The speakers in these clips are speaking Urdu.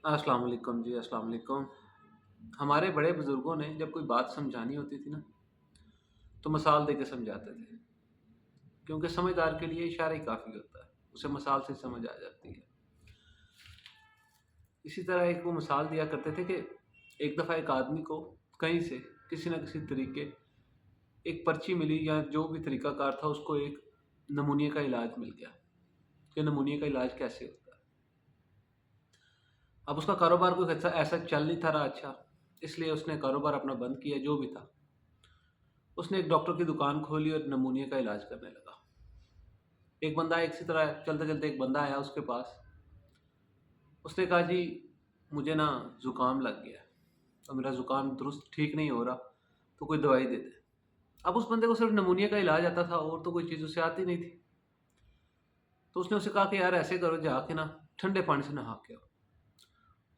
السلام علیکم جی، السلام علیکم۔ ہمارے بڑے بزرگوں نے جب کوئی بات سمجھانی ہوتی تھی نا تو مثال دے کے سمجھاتے تھے، کیونکہ سمجھدار کے لیے اشارہ ہی کافی ہوتا ہے، اسے مثال سے سمجھ آ جاتی ہے۔ اسی طرح ایک وہ مثال دیا کرتے تھے کہ ایک دفعہ ایک آدمی کو کہیں سے کسی نہ کسی طریقے ایک پرچی ملی یا جو بھی طریقہ کار تھا، اس کو ایک نمونیے کا علاج مل گیا کہ نمونیے کا علاج کیسے ہوتا ہے۔ اب اس کا کاروبار کوئی ایسا چل نہیں تھا رہا اچھا، اس لیے اس نے کاروبار اپنا بند کیا جو بھی تھا۔ اس نے ایک ڈاکٹر کی دکان کھولی اور نمونیے کا علاج کرنے لگا۔ ایک بندہ اسی طرح چلتے چلتے ایک بندہ آیا اس کے پاس، اس نے کہا جی مجھے نا زکام لگ گیا ہے اور میرا زکام درست ٹھیک نہیں ہو رہا، تو کوئی دوائی دے دے۔ اب اس بندے کو صرف نمونیے کا علاج آتا تھا اور تو کوئی چیز اسے آتی نہیں تھی، تو اس نے اسے کہا کہ یار ایسے کرو، جا کے نا ٹھنڈے پانی سے نہا کے آؤ۔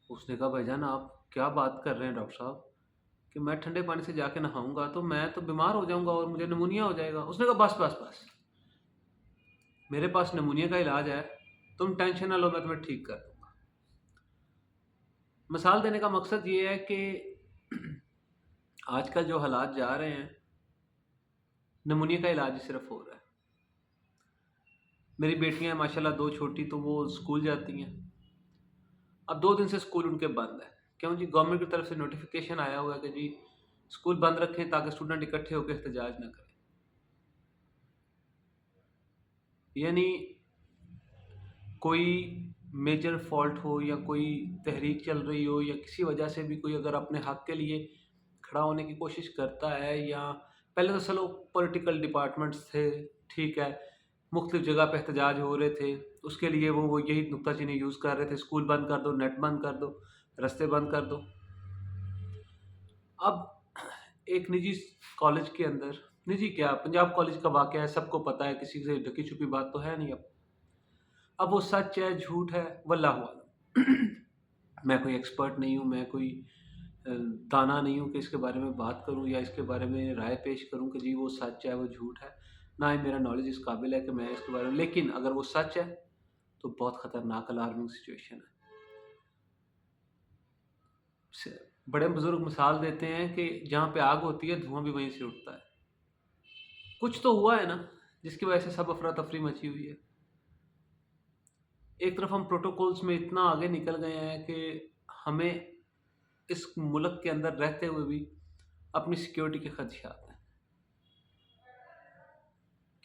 اس نے کہا بھائی جان آپ کیا بات کر رہے ہیں ڈاکٹر صاحب کہ میں ٹھنڈے پانی سے جا کے نہاؤں گا تو میں تو بیمار ہو جاؤں گا اور مجھے نمونیا ہو جائے گا۔ اس نے کہا بس بس بس، میرے پاس نمونیا کا علاج ہے، تم ٹینشن نہ لو، میں تمہیں ٹھیک کر دوں گا۔ مثال دینے کا مقصد یہ ہے کہ آج کل جو حالات جا رہے ہیں، نمونیا کا علاج ہی صرف ہو رہا ہے۔ میری بیٹیاں ہیں ماشاء اللہ، دو چھوٹی، تو وہ اسکول جاتی ہیں۔ اب 2 دن سے اسکول ان کے بند ہے، کیوں جی؟ گورنمنٹ کی طرف سے نوٹیفیکیشن آیا ہوا ہے کہ جی اسکول بند رکھیں تاکہ اسٹوڈنٹ اکٹھے ہو کے احتجاج نہ کریں۔ یعنی کوئی میجر فالٹ ہو یا کوئی تحریک چل رہی ہو یا کسی وجہ سے بھی کوئی اگر اپنے حق کے لیے کھڑا ہونے کی کوشش کرتا ہے، یا پہلے تو چلو پولیٹیکل ڈپارٹمنٹس تھے، ٹھیک ہے، مختلف جگہ پہ احتجاج ہو رہے تھے، اس کے لیے وہ یہی نکتہ چینی یوز کر رہے تھے، اسکول بند کر دو، نیٹ بند کر دو، رستے بند کر دو۔ اب ایک نجی کالج کے اندر، نجی کیا، پنجاب کالج کا واقعہ ہے، سب کو پتہ ہے، کسی سے ڈھکی چھپی بات تو ہے نہیں۔ اب وہ سچ ہے جھوٹ ہے واللہ عالم۔ میں کوئی ایکسپرٹ نہیں ہوں، میں کوئی دانا نہیں ہوں کہ اس کے بارے میں بات کروں یا اس کے بارے میں رائے پیش کروں کہ جی وہ سچ ہے وہ جھوٹ ہے، نہ ہی میرا نالج اس قابل ہے کہ میں اس کے بارے میں، لیکن اگر وہ سچ ہے تو بہت خطرناک الارمنگ سچویشن ہے۔ بڑے بزرگ مثال دیتے ہیں کہ جہاں پہ آگ ہوتی ہے دھواں بھی وہیں سے اٹھتا ہے۔ کچھ تو ہوا ہے نا جس کی وجہ سے سب افراتفری مچی ہوئی ہے۔ ایک طرف ہم پروٹوکولز میں اتنا آگے نکل گئے ہیں کہ ہمیں اس ملک کے اندر رہتے ہوئے بھی اپنی سیکیورٹی کے خدشات ہیں۔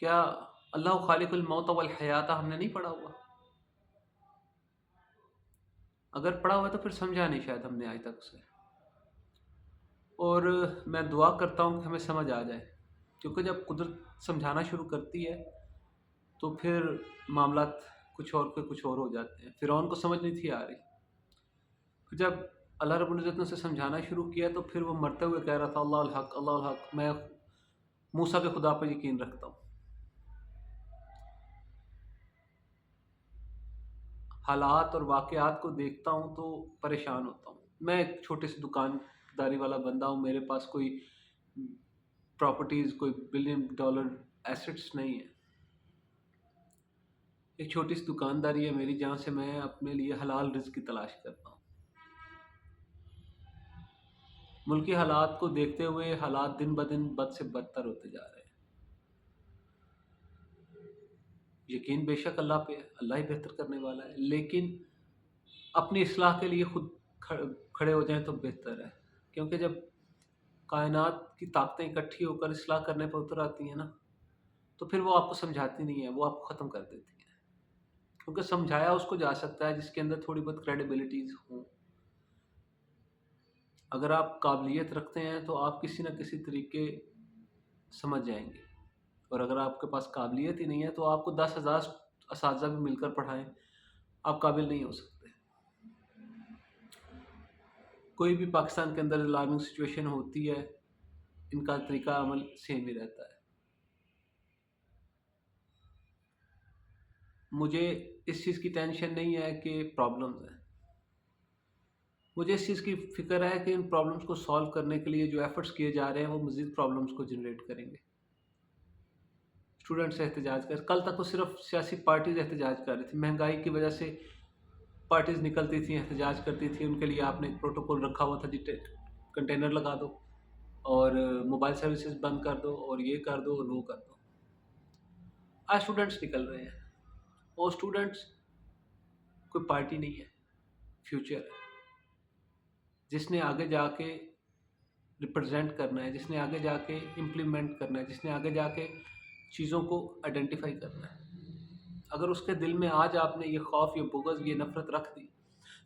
کیا اللہ خالق الموت والحیات ہم نے نہیں پڑھا ہوا؟ اگر پڑھا ہوا تو پھر سمجھا نہیں شاید ہم نے آج تک اسے۔ اور میں دعا کرتا ہوں کہ ہمیں سمجھ آ جائے، کیونکہ جب قدرت سمجھانا شروع کرتی ہے تو پھر معاملات کچھ اور کے کچھ اور ہو جاتے ہیں۔ فرعون کو سمجھ نہیں تھی آ رہی، پھر جب اللہ رب العزت نے اسے سمجھانا شروع کیا تو پھر وہ مرتے ہوئے کہہ رہا تھا اللہ الحق اللہ الحق، میں موسیٰ کے خدا پر یقین رکھتا ہوں۔ حالات اور واقعات کو دیکھتا ہوں تو پریشان ہوتا ہوں۔ میں ایک چھوٹے سے دکانداری والا بندہ ہوں، میرے پاس کوئی پراپرٹیز، کوئی $1 بلین ایسٹس نہیں ہے۔ ایک چھوٹی سی دکانداری ہے میری جہاں سے میں اپنے لیے حلال رزق کی تلاش کرتا ہوں۔ ملکی حالات کو دیکھتے ہوئے حالات دن بدن بد سے بدتر ہوتے جا رہے ہیں۔ یقین بے شک اللہ پہ ہے، اللہ ہی بہتر کرنے والا ہے، لیکن اپنی اصلاح کے لیے خود کھڑے ہو جائیں تو بہتر ہے، کیونکہ جب کائنات کی طاقتیں اکٹھی ہو کر اصلاح کرنے پر اتر آتی ہیں نا تو پھر وہ آپ کو سمجھاتی نہیں ہے، وہ آپ کو ختم کر دیتی ہیں، کیونکہ سمجھایا اس کو جا سکتا ہے جس کے اندر تھوڑی بہت کریڈیبلٹیز ہوں۔ اگر آپ قابلیت رکھتے ہیں تو آپ کسی نہ کسی طریقے سمجھ جائیں گے، اور اگر آپ کے پاس قابلیت ہی نہیں ہے تو آپ کو 10,000 اساتذہ بھی مل کر پڑھائیں، آپ قابل نہیں ہو سکتے۔ کوئی بھی پاکستان کے اندر الارمنگ سچویشن ہوتی ہے، ان کا طریقہ عمل سیم ہی رہتا ہے۔ مجھے اس چیز کی ٹینشن نہیں ہے کہ پرابلمز ہیں، مجھے اس چیز کی فکر ہے کہ ان پرابلمز کو سالو کرنے کے لیے جو ایفرٹس کیے جا رہے ہیں وہ مزید پرابلمز کو جنریٹ کریں گے۔ اسٹوڈنٹس احتجاج کر، کل تک تو صرف سیاسی پارٹیز احتجاج کر رہی تھی، مہنگائی کی وجہ سے پارٹیز نکلتی تھیں احتجاج کرتی تھیں، ان کے لیے آپ نے ایک پروٹوکول رکھا ہوا تھا جی کنٹینر لگا دو اور موبائل سروسز بند کر دو اور یہ کر دو اور وہ کر دو. آج اسٹوڈنٹس نکل رہے ہیں، اور اسٹوڈنٹس کوئی پارٹی نہیں ہے، فیوچر ہے جس نے آگے جا کے ریپرزینٹ کرنا ہے، جس نے آگے جا کے امپلیمنٹ کرنا ہے، جس نے آگے جا کے چیزوں کو آئیڈینٹیفائی کرنا ہے. اگر اس کے دل میں آج آپ نے یہ خوف، یہ بغض، یہ نفرت رکھ دی،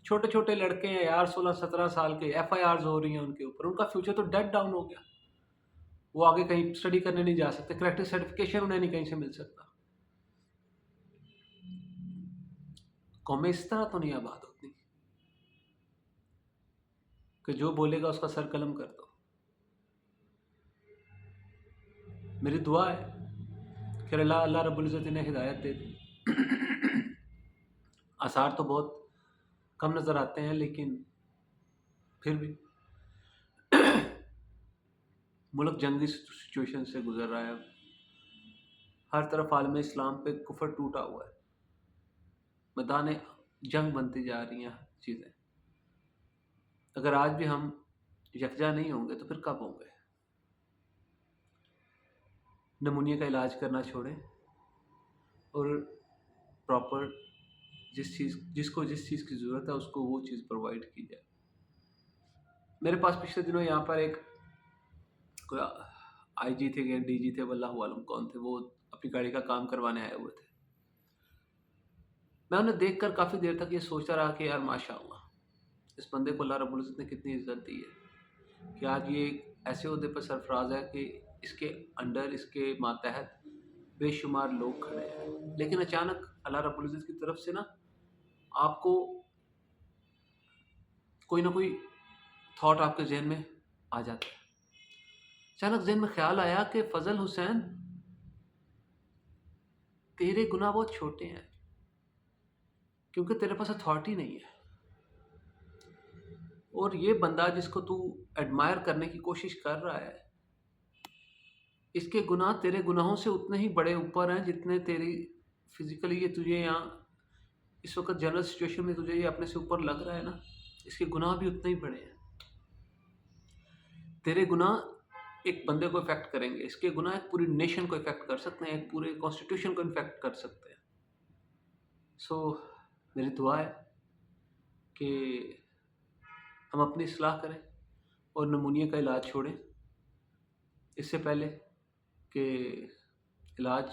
چھوٹے چھوٹے لڑکے ہیں یار 16-17 سال کے، ایف آئی آرز ہو رہی ہیں ان کے اوپر، ان کا فیوچر تو ڈیڈ ڈاؤن ہو گیا. وہ آگے کہیں اسٹڈی کرنے نہیں جا سکتے، کریکٹر سرٹیفکیشن انہیں نہیں کہیں سے مل سکتا. قومیں اس طرح تو نہیں آباد ہوتی کہ جو بولے گا اس کا سر قلم کر دو. میری دعا ہے کہ اللہ رب العزت انہیں ہدایت دے دی. آثار تو بہت کم نظر آتے ہیں، لیکن پھر بھی ملک جنگی سچویشن سے گزر رہا ہے. ہر طرف عالم اسلام پہ کفر ٹوٹا ہوا ہے، میدان جنگ بنتی جا رہی ہیں چیزیں. اگر آج بھی ہم یکجا نہیں ہوں گے تو پھر کب ہوں گے؟ نمونیا کا علاج کرنا چھوڑیں اور پراپر جس چیز کی ضرورت ہے اس کو وہ چیز پرووائڈ کی جائے. میرے پاس پچھلے دنوں یہاں پر ایک کوئی آئی جی تھے یا ڈی جی تھے، واللہ عالم کون تھے، وہ اپنی گاڑی کا کام کروانے آئے ہوئے تھے. میں انہیں دیکھ کر کافی دیر تک یہ سوچتا رہا کہ یار ماشاء اللہ اس بندے کو اللہ رب العزت نے کتنی عزت دی ہے کہ آج یہ ایسے عہدے پر سرفراز ہے کہ اس کے انڈر، اس کے ماتحت بے شمار لوگ کھڑے ہیں. لیکن اچانک اللہ رب العزت کی طرف سے نا آپ کو کوئی نہ کوئی تھاٹ آپ کے ذہن میں آ جاتا ہے. اچانک ذہن میں خیال آیا کہ فضل حسین تیرے گناہ بہت چھوٹے ہیں کیونکہ تیرے پاس اتھارٹی نہیں ہے، اور یہ بندہ جس کو تو ایڈمائر کرنے کی کوشش کر رہا ہے اس کے گناہ تیرے گناہوں سے اتنے ہی بڑے اوپر ہیں جتنے تیری فزیکلی یہ تجھے یہاں اس وقت جنرل سچویشن میں تجھے یہ اپنے سے اوپر لگ رہا ہے نا، اس کے گناہ بھی اتنے ہی بڑے ہیں. تیرے گناہ ایک بندے کو افیکٹ کریں گے، اس کے گناہ ایک پوری نیشن کو افیکٹ کر سکتے ہیں، ایک پورے کانسٹیٹیوشن کو افیکٹ کر سکتے ہیں. سو میری دعا ہے کہ ہم اپنی اصلاح کریں اور نمونیا کا علاج چھوڑیں اس سے پہلے کہ علاج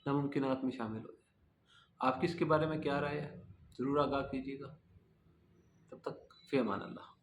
ناممکنات میں شامل ہو جائے. آپ کی اس کے بارے میں کیا رائے ہے؟ ضرور آگاہ کیجیے گا. تب تک فی امان اللہ.